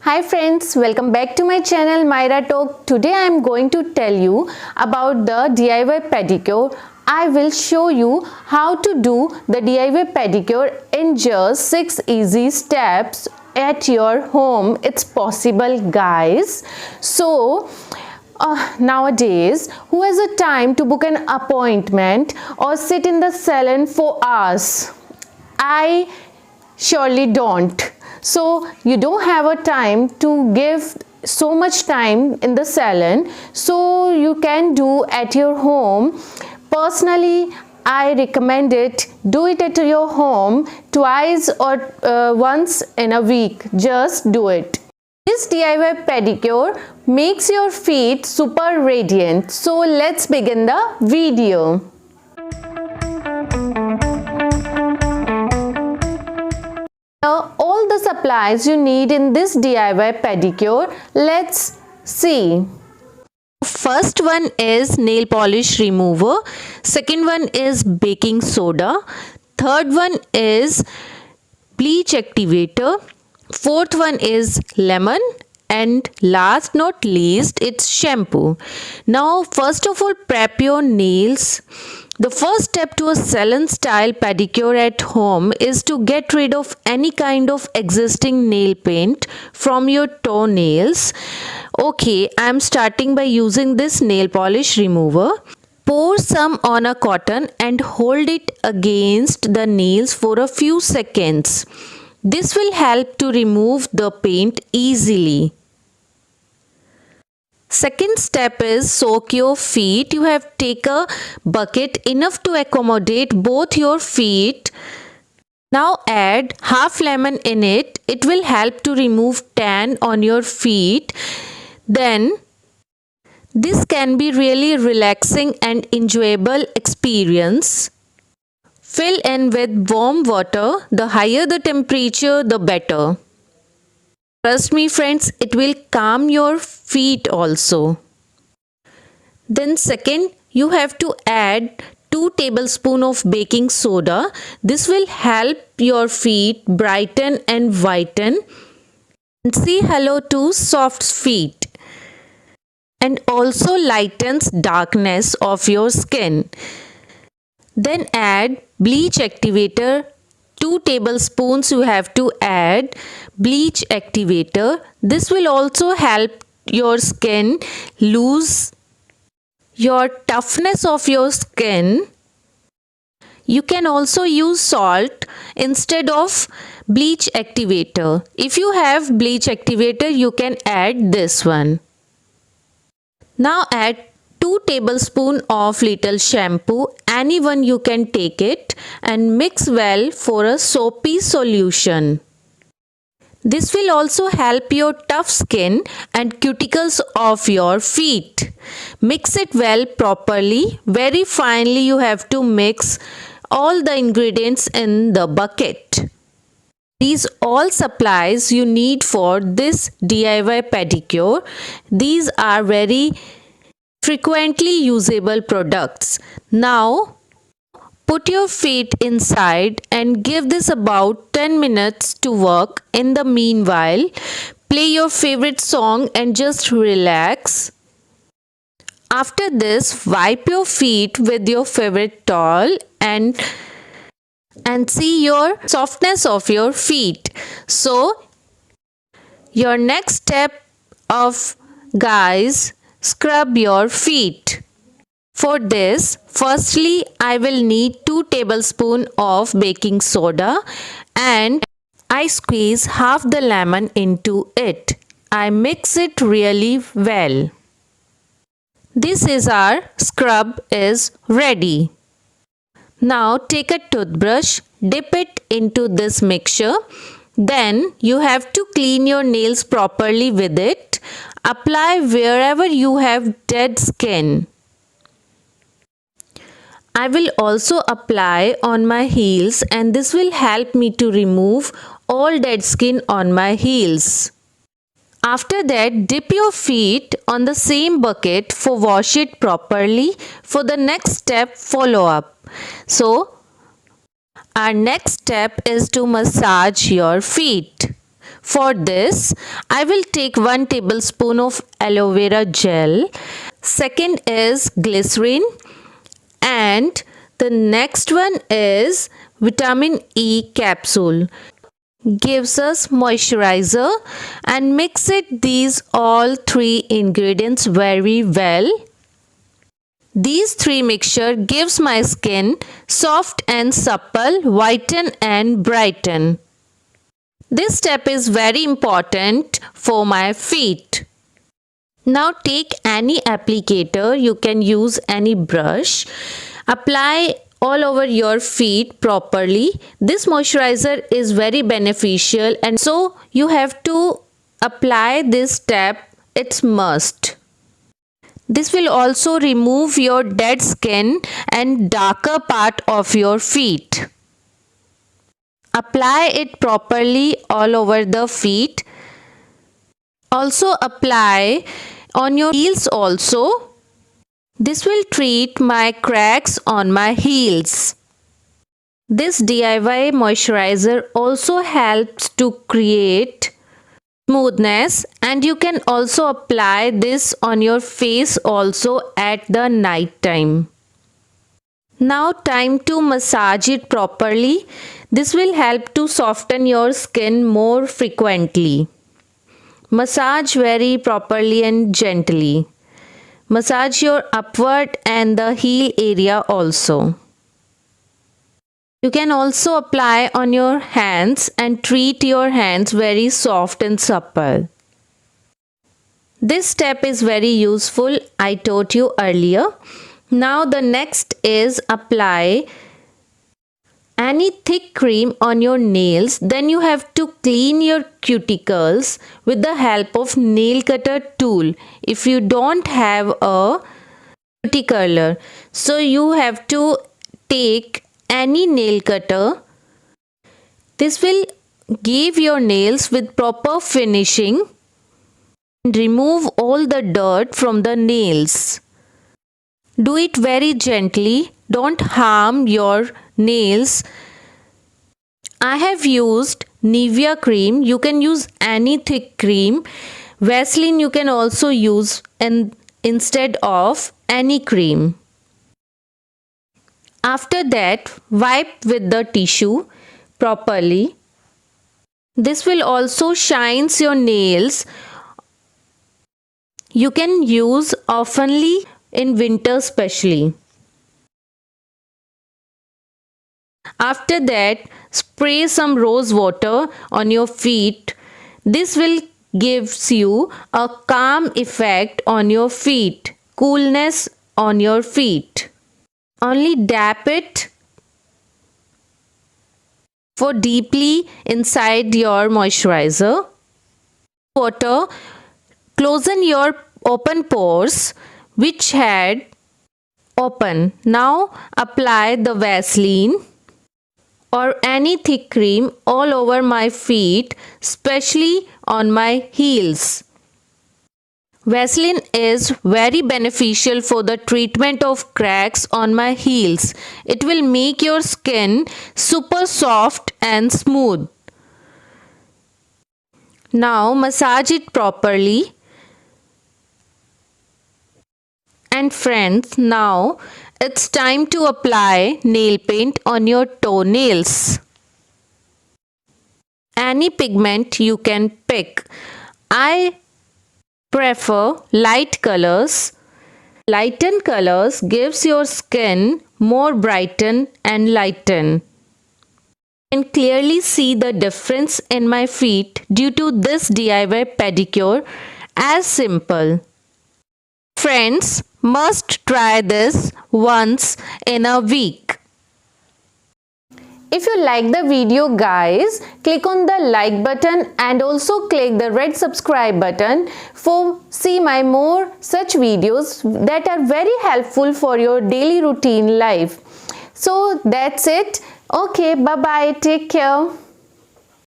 Hi friends, welcome back to my channel Myra Talk. Today I am going to tell you about the DIY pedicure. I will show you how to do the DIY pedicure in just 6 easy steps at your home. It's possible, guys. So nowadays, who has a time to book an appointment or sit in the salon for hours? I surely don't. So you don't have a time to give so much time in the salon, so you can do at your home. Personally, I recommend it. Do it at your home twice or once in a week. Just do it. This DIY pedicure makes your feet super radiant. So let's begin the video. All the supplies you need in this DIY pedicure, let's see. First one is nail polish remover, second one is baking soda, third one is bleach activator, fourth one is lemon, and last not least it's shampoo. Now first of all, prep your nails. The first step to a salon style pedicure at home is to get rid of any kind of existing nail paint from your toenails. Okay, I am starting by using this nail polish remover. Pour some on a cotton and hold it against the nails for a few seconds. This will help to remove the paint easily. Second step is soak your feet. You have to take a bucket enough to accommodate both your feet. Now add half lemon in it. It will help to remove tan on your feet. Then this can be really relaxing and enjoyable experience. Fill in with warm water. The higher the temperature, the better. Trust me friends, it will calm your feet also. Then second, you have to add 2 tablespoons of baking soda. This will help your feet brighten and whiten. And say hello to soft feet. And also lightens darkness of your skin. Then add bleach activator. 2 tablespoons you have to add bleach activator. This will also help your skin lose your toughness of your skin. You can also use salt instead of bleach activator. If you have bleach activator, you can add this one. Now add 2 tablespoons of little shampoo, anyone you can take it, and mix well for a soapy solution. This will also help your tough skin and cuticles of your feet. Mix it well properly. Very finely you have to mix all the ingredients in the bucket. These all supplies you need for this DIY pedicure. These are very frequently usable products. Now put your feet inside and give this about 10 minutes to work. In the meanwhile, play your favorite song and just relax. After this, wipe your feet with your favorite towel and see your softness of your feet. So your next step of guys, scrub your feet. For this, firstly I will need 2 tablespoons of baking soda and I squeeze half the lemon into it. I mix it really well. This is our scrub is ready. Now take a toothbrush, dip it into this mixture. Then you have to clean your nails properly with it. Apply wherever you have dead skin. I will also apply on my heels and this will help me to remove all dead skin on my heels. After that, dip your feet on the same bucket for wash it properly. For the next step, follow up. So our next step is to massage your feet. For this, I will take 1 tablespoon of aloe vera gel. Second is glycerin, and the next one is vitamin E capsule. Gives us moisturizer, and mix these all 3 ingredients very well. These 3 mixture gives my skin soft and supple, whiten and brighten. This step is very important for my feet. Now take any applicator, you can use any brush. Apply all over your feet properly. This moisturizer is very beneficial, and so you have to apply this step. It's must. This will also remove your dead skin and darker part of your feet. Apply it properly all over the feet. Also apply on your heels also. This will treat my cracks on my heels. This DIY moisturizer also helps to create smoothness, and you can also apply this on your face also at the night time. Now time to massage it properly. This will help to soften your skin more frequently. Massage very properly and gently. Massage your upward and the heel area also. You can also apply on your hands and treat your hands very soft and supple. This step is very useful, I taught you earlier. Now the next is apply any thick cream on your nails. Then you have to clean your cuticles with the help of nail cutter tool. If you don't have a cuticler, so you have to take any nail cutter. This will give your nails with proper finishing and remove all the dirt from the nails. Do it very gently, don't harm your nails. I have used Nivea cream. You can use any thick cream. Vaseline you can also use instead of any cream. After that, wipe with the tissue properly. This will also shines your nails. You can use oftenly in winter especially. After that, spray some rose water on your feet. This will gives you a calm effect on your feet, coolness on your feet. Only dab it for deeply inside your moisturizer. Water, closing your open pores which had open. Now apply the Vaseline or any thick cream all over my feet, especially on my heels. Vaseline is very beneficial for the treatment of cracks on my heels. It will make your skin super soft and smooth. Now massage it properly. And friends, now it's time to apply nail paint on your toenails. Any pigment you can pick. I prefer light colors. Lighten colors gives your skin more brighten and lighten. You can clearly see the difference in my feet due to this DIY pedicure. As simple. Friends, must try this once in a week. If you like the video guys, click on the like button and also click the red subscribe button for see my more such videos that are very helpful for your daily routine life. So that's it. Okay, bye bye. Take care.